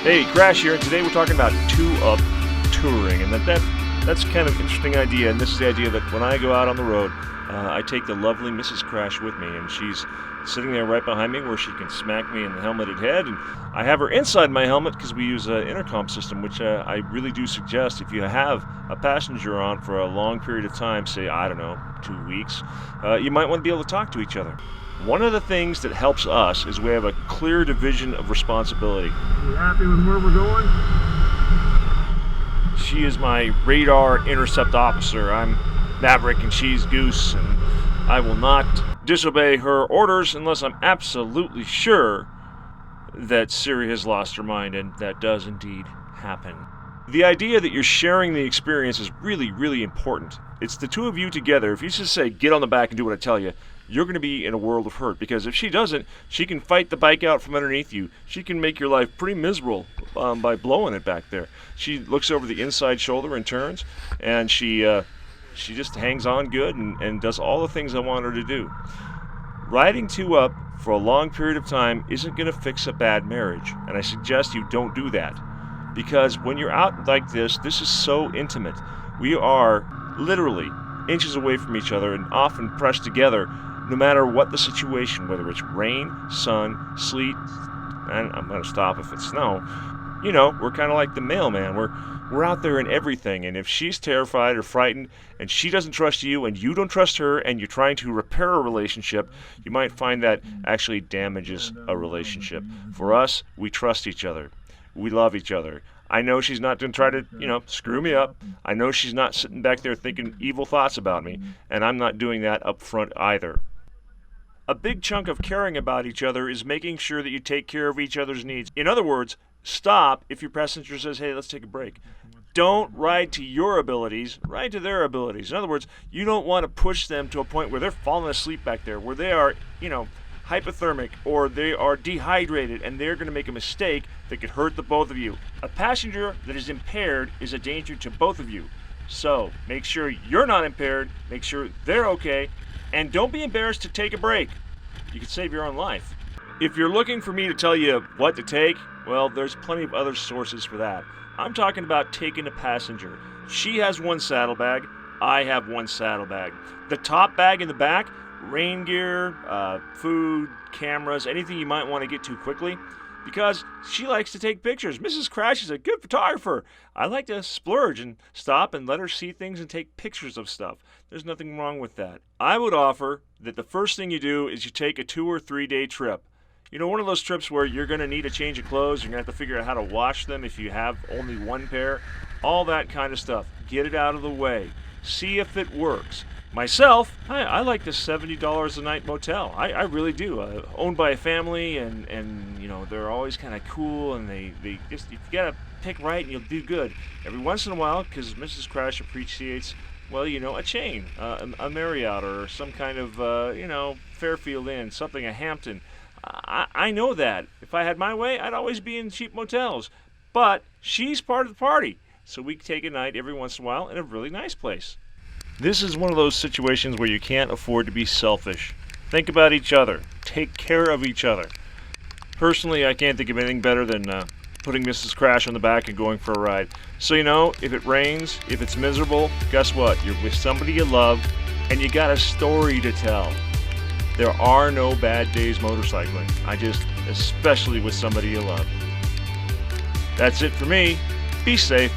Hey, Crash here, and today we're talking about two-up touring, and that's kind of an interesting idea. And this is the idea that when I go out on the road, I take the lovely Mrs. Crash with me, and she's sitting there right behind me where she can smack me in the helmeted head, and I have her inside my helmet because we use an intercom system, which I really do suggest if you have a passenger on for a long period of time, say, I don't know, 2 weeks, you might want to be able to talk to each other. One of the things that helps us is we have a clear division of responsibility. You happy with where we're going? She is my radar intercept officer. I'm Maverick and she's Goose, and I will not disobey her orders unless I'm absolutely sure that Siri has lost her mind, and that does indeed happen. The idea that you're sharing the experience is really, really important. It's the two of you together. If you just say, get on the back and do what I tell you, you're going to be in a world of hurt, because if she doesn't, she can fight the bike out from underneath you. She can make your life pretty miserable by blowing it back there. She looks over the inside shoulder and turns, and she just hangs on good and does all the things I want her to do. Riding two up for a long period of time isn't going to fix a bad marriage, and I suggest you don't do that, because when you're out like this is so intimate. We are literally inches away from each other and often pressed together no matter what the situation, whether it's rain, sun, sleet, and I'm going to stop if it's snow. You know, we're kind of like the mailman. We're out there in everything, and if she's terrified or frightened and she doesn't trust you and you don't trust her and you're trying to repair a relationship, you might find that actually damages a relationship. For us, we trust each other. We love each other. I know she's not going to try to, screw me up. I know she's not sitting back there thinking evil thoughts about me, and I'm not doing that up front either. A big chunk of caring about each other is making sure that you take care of each other's needs. In other words, stop if your passenger says, hey, let's take a break. Don't ride to your abilities, ride to their abilities. In other words, you don't want to push them to a point where they're falling asleep back there, where they are, hypothermic, or they are dehydrated, and they're going to make a mistake that could hurt the both of you. A passenger that is impaired is a danger to both of you. So make sure you're not impaired, make sure they're okay, and don't be embarrassed to take a break. You could save your own life. If you're looking for me to tell you what to take, well, there's plenty of other sources for that. I'm talking about taking a passenger. She has one saddlebag, I have one saddlebag. The top bag in the back, rain gear, food, cameras, anything you might want to get to quickly, because she likes to take pictures. Mrs. Crash is a good photographer. I like to splurge and stop and let her see things and take pictures of stuff. There's nothing wrong with that. I would offer that the first thing you do is you take a 2 or 3 day trip. One of those trips where you're going to need a change of clothes, you're going to have to figure out how to wash them if you have only one pair, all that kind of stuff. Get it out of the way. See if it works. Myself, I like the $70 a night motel. I really do. Owned by a family, and they're always kind of cool, and they just, you gotta pick right and you'll do good. Every once in a while, because Mrs. Crash appreciates, a chain, a Marriott, or some kind of, Fairfield Inn, something, a Hampton. I know that. If I had my way, I'd always be in cheap motels. But she's part of the party, so we take a night every once in a while in a really nice place. This is one of those situations where you can't afford to be selfish. Think about each other. Take care of each other. Personally, I can't think of anything better than putting Mrs. Crash on the back and going for a ride. So if it rains, if it's miserable, guess what? You're with somebody you love, and you got a story to tell. There are no bad days motorcycling. Especially with somebody you love. That's it for me. Be safe.